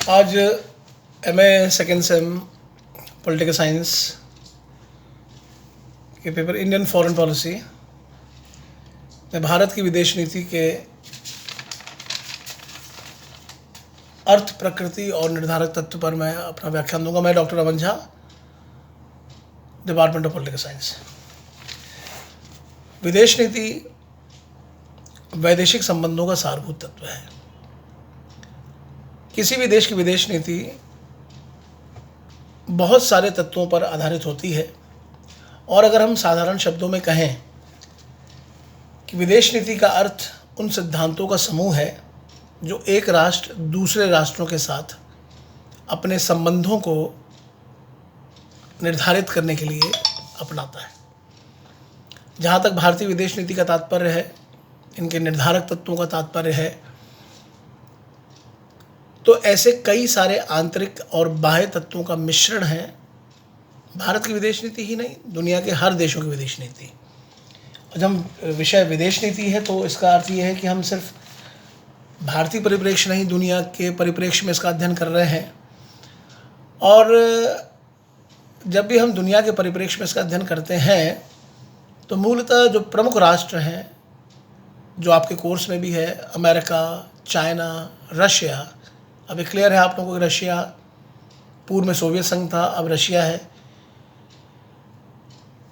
आज MA second same political science के paper Indian foreign policy में भारत की विदेश नीति के अर्थ, प्रकृति और निर्धारक तत्व पर मैं अपना व्याख्यान दूंगा। मैं doctor Aman Jha, department of political science. विदेश नीति वैदेशिक संबंधों का सारभूत तत्व है। किसी भी देश की विदेश नीति बहुत सारे तत्वों पर आधारित होती है, और अगर हम साधारण शब्दों में कहें कि विदेश नीति का अर्थ उन सिद्धांतों का समूह है जो एक राष्ट्र दूसरे राष्ट्रों के साथ अपने संबंधों को निर्धारित करने के लिए अपनाता है। जहाँ तक भारतीय विदेश नीति का तात्पर्य है, इनके निर्धारक तत्वों का तात्पर्य है, तो ऐसे कई सारे आंतरिक और बाह्य तत्वों का मिश्रण है भारत की विदेश नीति ही नहीं, दुनिया के हर देशों की विदेश नीति। और जब विषय विदेश नीति है तो इसका अर्थ ये है कि हम सिर्फ भारतीय परिप्रेक्ष्य नहीं, दुनिया के परिप्रेक्ष्य में इसका अध्ययन कर रहे हैं। और जब भी हम दुनिया के परिप्रेक्ष्य में इसका अध्ययन करते हैं तो मूलतः जो प्रमुख राष्ट्र हैं, जो आपके कोर्स में भी है, अमेरिका, चाइना, रशिया। अभी क्लियर है आप लोगों को कि रशिया पूर्व में सोवियत संघ था, अब रशिया है।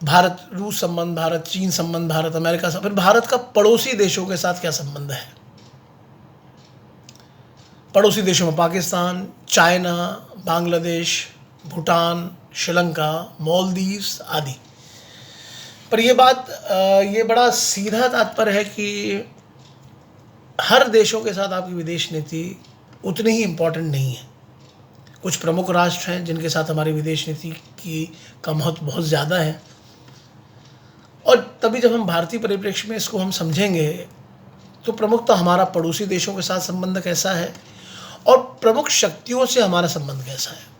भारत रूस संबंध, भारत चीन संबंध, भारत अमेरिका संबंध, फिर भारत का पड़ोसी देशों के साथ क्या संबंध है। पड़ोसी देशों में पाकिस्तान, चाइना, बांग्लादेश, भूटान, श्रीलंका, मालदीव्स आदि। पर ये बड़ा सीधा तात्पर्य है कि हर देशों के साथ आपकी विदेश नीति उतनी ही इम्पोर्टेंट नहीं है। कुछ प्रमुख राष्ट्र हैं जिनके साथ हमारी विदेश नीति का महत्व बहुत ज़्यादा है, और तभी जब हम भारतीय परिप्रेक्ष्य में इसको हम समझेंगे तो प्रमुखतः हमारा पड़ोसी देशों के साथ संबंध कैसा है और प्रमुख शक्तियों से हमारा संबंध कैसा है।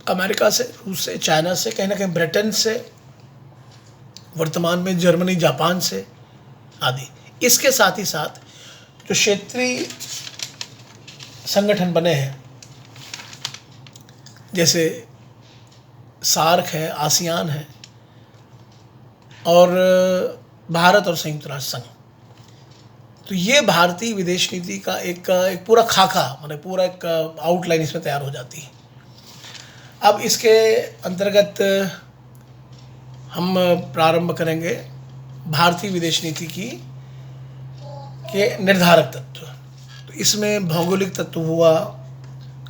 अमेरिका से, रूस से, चाइना से, कहीं ना कहीं ब्रिटेन से, वर्तमान में जर्मनी, जापान से आदि। इसके साथ ही साथ जो क्षेत्रीय संगठन बने हैं, जैसे सार्क है, आसियान है, और भारत और संयुक्त राष्ट्र संघ, तो ये भारतीय विदेश नीति का एक पूरा खाका, मतलब पूरा एक आउटलाइन इसमें तैयार हो जाती है। अब इसके अंतर्गत हम प्रारंभ करेंगे भारतीय विदेश नीति के निर्धारक तत्व। तो इसमें भौगोलिक तत्व हुआ,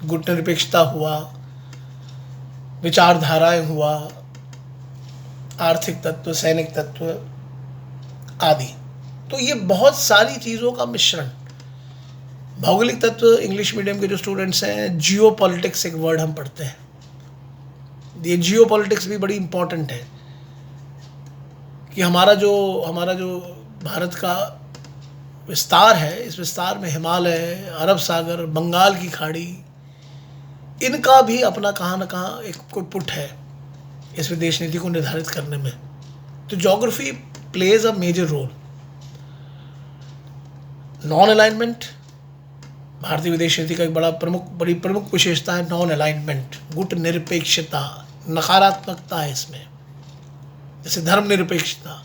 गुटनिरपेक्षता हुआ, विचारधाराएं हुआ, आर्थिक तत्व, सैनिक तत्व आदि। तो ये बहुत सारी चीज़ों का मिश्रण। भौगोलिक तत्व, इंग्लिश मीडियम के जो स्टूडेंट्स हैं, जियो पॉलिटिक्स एक वर्ड हम पढ़ते हैं। ये जियो पॉलिटिक्स भी बड़ी इम्पॉर्टेंट है कि हमारा जो भारत का विस्तार है, इस विस्तार में हिमालय, अरब सागर, बंगाल की खाड़ी, इनका भी अपना कहाँ न कहाँ एक कोई पुट है इस विदेश नीति को निर्धारित करने में। तो geography plays a major role. Non alignment भारतीय विदेश नीति का एक बड़ी प्रमुख विशेषता है। नॉन अलाइनमेंट, गुट निरपेक्षता, नकारात्मकता है इसमें, जैसे धर्म निरपेक्षता,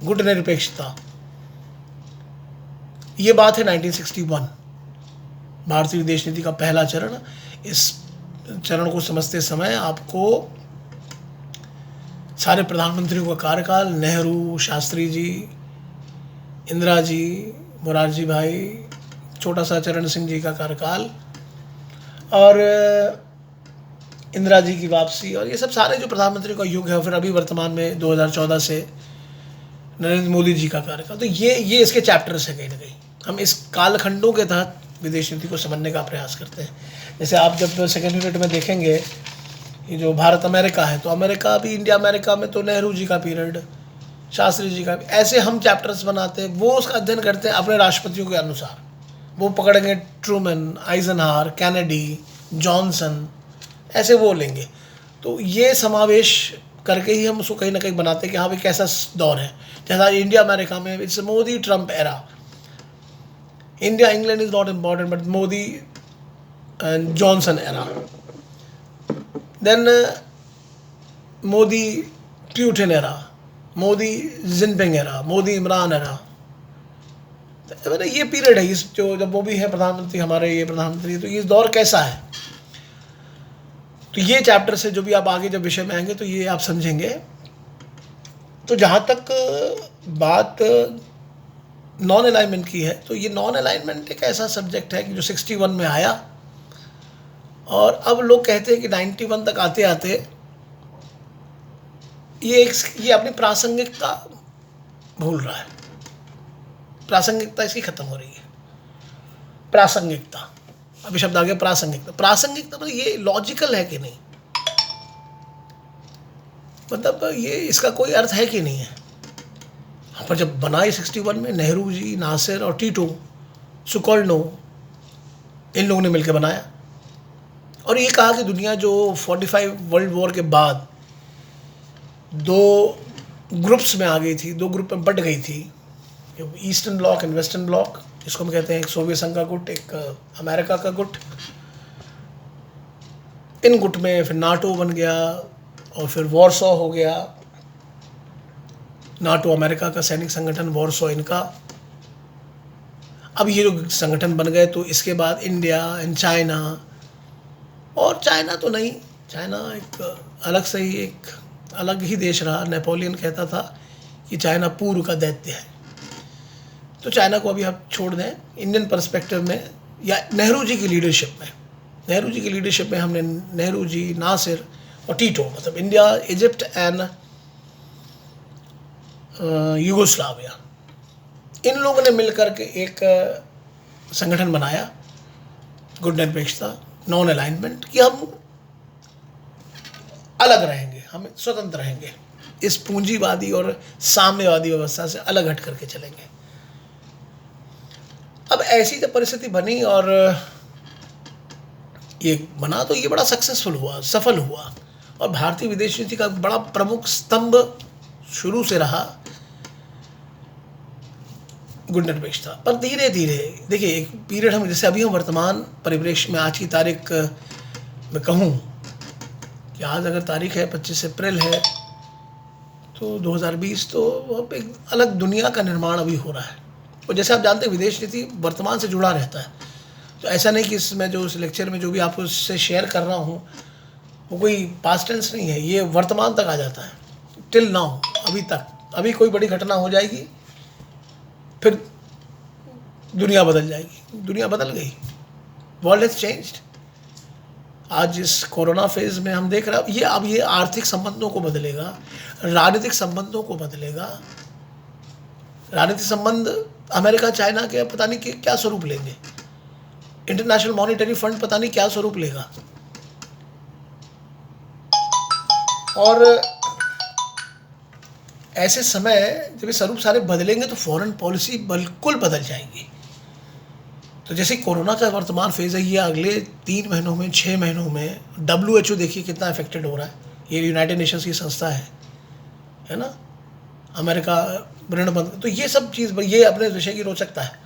गुट निरपेक्षता। ये बात है 1961 भारतीय विदेश नीति का पहला चरण। इस चरण को समझते समय आपको सारे प्रधानमंत्रियों का कार्यकाल, नेहरू, शास्त्री जी, इंदिरा जी, मोरारजी भाई, छोटा सा चरण सिंह जी का कार्यकाल, और इंदिरा जी की वापसी, और ये सब सारे जो प्रधानमंत्रियों का युग है, फिर अभी वर्तमान में 2014 से नरेंद्र मोदी जी का कार्यकाल। तो ये इसके चैप्टर्स हैं। कहीं ना कहीं हम इस कालखंडों के तहत विदेश नीति को समझने का प्रयास करते हैं। जैसे आप जब सेकेंड यूनिट में देखेंगे, ये जो भारत अमेरिका है, तो अमेरिका भी, इंडिया अमेरिका में तो नेहरू जी का पीरियड, शास्त्री जी का, ऐसे हम चैप्टर्स बनाते हैं। वो उसका अध्ययन करते हैं अपने राष्ट्रपतियों के अनुसार। वो पकड़ेंगे ट्रूमैन, आइजनहावर, कैनेडी, जॉनसन, ऐसे वो लेंगे। तो ये समावेश करके ही हम उसको कहीं ना कहीं बनाते हैं कि हाँ भाई कैसा दौर है। जैसा इंडिया अमेरिका में it's Modi Trump era, India England is not important, but Modi and Johnson era. Then Modi Putin era, Modi Jinping era, Modi Imran era. मैंने ये पीरियड है इस जो जब वो भी है प्रधानमंत्री, हमारे ये प्रधानमंत्री, तो ये दौर कैसा है, तो ये चैप्टर से जो भी आप आगे जब विषय में आएंगे तो ये आप समझेंगे। तो जहाँ तक बात नॉन अलाइनमेंट की है, तो ये नॉन अलाइनमेंट एक ऐसा सब्जेक्ट है कि जो 61 में आया, और अब लोग कहते हैं कि 91 तक आते आते ये अपनी प्रासंगिकता भूल रहा है, प्रासंगिकता इसकी खत्म हो रही है। प्रासंगिकता, अभी शब्द आ गया प्रासंगिकता। प्रासंगिकता मतलब ये लॉजिकल है कि नहीं, मतलब ये इसका कोई अर्थ है कि नहीं है। पर जब बनाई 61 में नेहरू जी, नासिर और टीटो, सुकर्णो, इन लोगों ने मिलकर बनाया, और ये कहा कि दुनिया जो 45 वर्ल्ड वॉर के बाद दो ग्रुप्स में आ गई थी, दो ग्रुप में बट गई थी, eastern block and western block, जिसको हम कहते हैं एक सोवियत संघ का गुट, एक अमेरिका का गुट। इन गुट में फिर नाटो बन गया, और फिर वॉरसॉ हो गया, नाटो अमेरिका का सैनिक संगठन, वॉरसॉ इनका। अब ये जो संगठन बन गए, तो इसके बाद इंडिया एंड चाइना, और चाइना तो नहीं, चाइना एक अलग से ही एक अलग ही देश रहा। नेपोलियन कहता था कि चाइना पूर्व का दैत्य है, तो चाइना को अभी आप छोड़ दें। इंडियन पर्सपेक्टिव में या नेहरू जी की लीडरशिप में, नेहरू जी की लीडरशिप में हमने नेहरू जी, नासिर और टीटो, मतलब इंडिया, इजिप्ट एंड यूगोस्लाविया, इन लोगों ने मिलकर के एक संगठन बनाया, गुड निरपेक्षता, नॉन अलाइनमेंट, कि हम अलग रहेंगे, हम स्वतंत्र रहेंगे, इस पूंजीवादी और साम्यवादी व्यवस्था से अलग हट करके चलेंगे। अब ऐसी जब परिस्थिति बनी और ये बना, तो ये बड़ा सक्सेसफुल हुआ, सफल हुआ, और भारतीय विदेश नीति का बड़ा प्रमुख स्तंभ शुरू से रहा गुड निरपेक्षता। पर धीरे धीरे देखिए, एक पीरियड हम, जैसे अभी हम वर्तमान परिप्रेक्ष्य में आज की तारीख में कहूँ कि आज अगर तारीख है 25 अप्रैल है, तो 2020, तो अब एक अलग दुनिया का निर्माण अभी हो रहा है। और जैसे आप जानते हैं, विदेश नीति वर्तमान से जुड़ा रहता है, तो ऐसा नहीं कि इसमें जो इस लेक्चर में जो भी आपको इससे शेयर कर रहा हूँ वो कोई पास्ट टेंस नहीं है, ये वर्तमान तक आ जाता है, टिल नाउ, अभी तक। अभी कोई बड़ी घटना हो जाएगी, फिर दुनिया बदल जाएगी। दुनिया बदल गई, वर्ल्ड हैज चेंज्ड। आज इस कोरोना फेज में हम देख रहे हैं, ये अब ये आर्थिक संबंधों को बदलेगा, राजनीतिक संबंधों को बदलेगा। राजनीतिक संबंध अमेरिका चाइना के पता नहीं क्या स्वरूप लेंगे, इंटरनेशनल मॉनिटरी फंड पता नहीं क्या स्वरूप लेगा, और ऐसे समय जब ये स्वरूप सारे बदलेंगे तो फॉरेन पॉलिसी बिल्कुल बदल जाएगी। तो जैसे कोरोना का वर्तमान फेज है, ये अगले 3 महीनों में, 6 महीनों में WHO देखिए कितना अफेक्टेड हो रहा है। ये यूनाइटेड नेशंस की संस्था है ना, अमेरिका ऋण बंद, तो ये सब चीज़, ये अपने विषय की रोचकता है।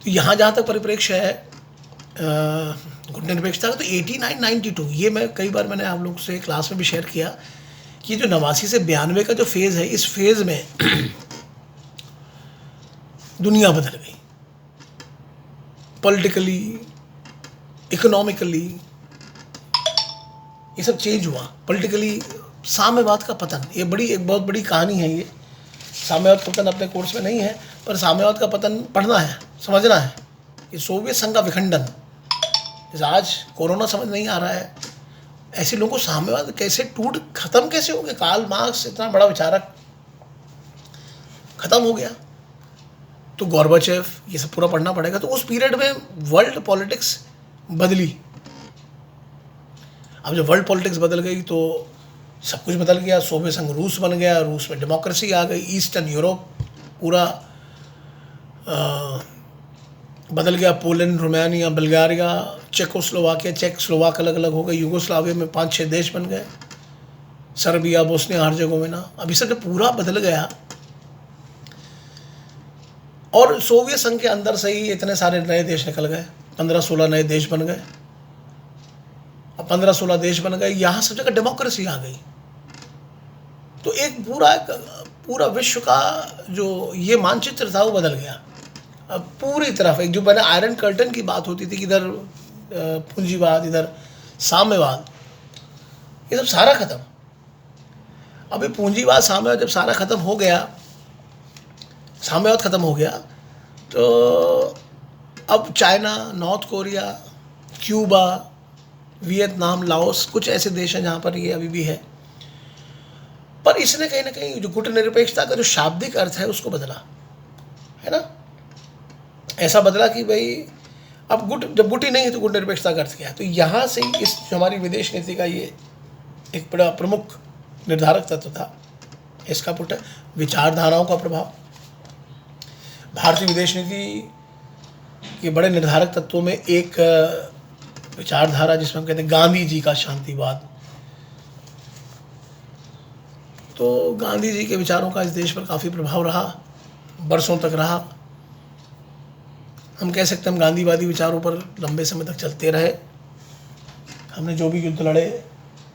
तो यहाँ जहाँ तक परिप्रेक्ष्य है गुड निरपेक्षता का, तो 89-92, ये मैं कई बार मैंने आप लोग से क्लास में भी शेयर किया कि जो 89 से 92 का जो फेज़ है, इस फेज़ में दुनिया बदल गई, पॉलिटिकली, इकोनॉमिकली, ये सब चेंज हुआ। पॉलिटिकली साम्यवाद का पतन, ये एक बहुत बड़ी कहानी है। ये साम्यवाद पतन अपने कोर्स में नहीं है, पर साम्यवाद का पतन पढ़ना है, समझना है। ये सोवियत संघ का विखंडन, जैसे आज कोरोना समझ नहीं आ रहा है, ऐसे लोगों को साम्यवाद कैसे खत्म कैसे हो गया। कार्ल मार्क्स इतना बड़ा विचारक खत्म हो गया, तो गोर्बाचेव, ये सब पूरा पढ़ना पड़ेगा। तो उस पीरियड में वर्ल्ड पॉलिटिक्स बदली। अब जब वर्ल्ड पॉलिटिक्स बदल गई तो सब कुछ बदल गया। सोवियत संघ रूस बन गया, रूस में डेमोक्रेसी आ गई, ईस्टर्न यूरोप पूरा बदल गया, पोलैंड, रोमानिया, बल्गारिया, चेकोस्लोवाकिया, चेक स्लोवाक अलग अलग हो गए, यूगोस्लाविया में 5-6 देश बन गए, सर्बिया, बोस्निया हर्जेगोविना। अब ये सब जब पूरा बदल गया और सोवियत संघ के अंदर से ही इतने सारे नए देश निकल गए, 15-16 नए देश बन गए। अब 15-16 देश बन गए, यहाँ सब जगह डेमोक्रेसी आ गई। तो एक पूरा विश्व का जो ये मानचित्र था वो बदल गया। अब पूरी तरफ एक जो मैंने आयरन कर्टन की बात होती थी कि इधर पूंजीवाद, इधर साम्यवाद, ये सब सारा खत्म। अब ये पूंजीवाद साम्यवाद जब सारा खत्म हो गया, साम्यवाद खत्म हो गया, तो अब China, north Korea, Cuba, Vietnam, Laos, कुछ ऐसे देश हैं जहाँ पर ये अभी भी है। पर इसने कहीं ना कहीं जो गुटनिरपेक्षता का जो शाब्दिक अर्थ है उसको बदला, है ना। ऐसा बदला कि भाई अब जब गुट ही नहीं है तो गुटनिरपेक्षता का अर्थ क्या है। तो यहाँ से ही इस जो हमारी विदेश नीति का ये एक बड़ा प्रमुख निर्धारक तत्व था, इसका पुट विचारधाराओं का प्रभाव। भारतीय विदेश नीति के बड़े निर्धारक तत्वों में एक विचारधारा जिसमें हम कहते हैं गांधी जी का शांतिवाद। तो गांधी जी के विचारों का इस देश पर काफ़ी प्रभाव रहा, बरसों तक रहा। हम कह सकते हैं हम गांधीवादी विचारों पर लंबे समय तक चलते रहे। हमने जो भी युद्ध लड़े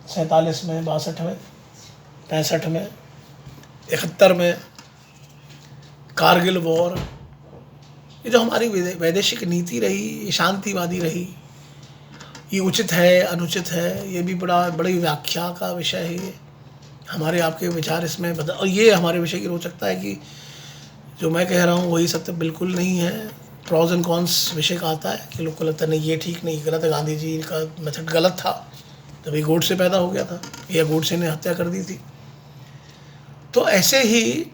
47 में, 62 में, 65 में, 71 में, कारगिल वॉर, ये जो हमारी वैदेशिक नीति रही, ये शांतिवादी रही। ये उचित है, अनुचित है, ये भी बड़ी व्याख्या का विषय है। ये हमारे आपके विचार इसमें बदल, और ये हमारे विषय की रोचकता है कि जो मैं कह रहा हूँ वही सत्य बिल्कुल नहीं है। प्रॉज एंड कॉन्स विषय का आता है कि लोग को लगता है नहीं ये ठीक नहीं, गलत है, गांधी जी का मेथड गलत था, तभी गोडसे पैदा हो गया था या गोडसे ने हत्या कर दी थी। तो ऐसे ही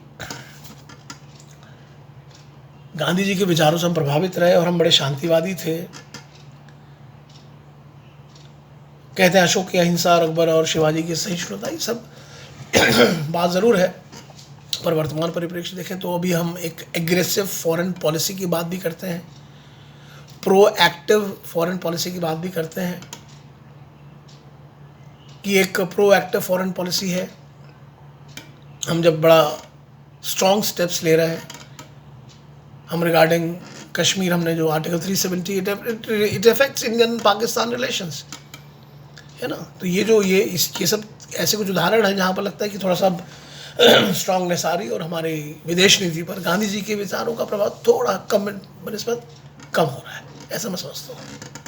गांधी जी के विचारों से हम प्रभावित रहे और हम बड़े शांतिवादी थे। कहते हैं अशोक की अहिंसा, अकबर और शिवाजी की सहिष्णुता, ये सब बात ज़रूर है। पर वर्तमान परिप्रेक्ष्य देखें तो अभी हम एक एग्रेसिव फॉरेन पॉलिसी की बात भी करते हैं, प्रोएक्टिव फॉरेन पॉलिसी की बात भी करते हैं कि एक प्रोएक्टिव फॉरेन पॉलिसी है। हम जब बड़ा स्ट्रॉन्ग स्टेप्स ले रहे हैं, हम रिगार्डिंग कश्मीर, हमने जो article 370, it affects Indian Pakistan relations, है ना। तो ये सब ऐसे कुछ उदाहरण हैं जहाँ पर लगता है कि थोड़ा सा स्ट्रांगनेस आ रही है और हमारी विदेश नीति पर गांधी जी के विचारों का प्रभाव थोड़ा कम बनिस्बत कम हो रहा है, ऐसा मैं समझता हूँ।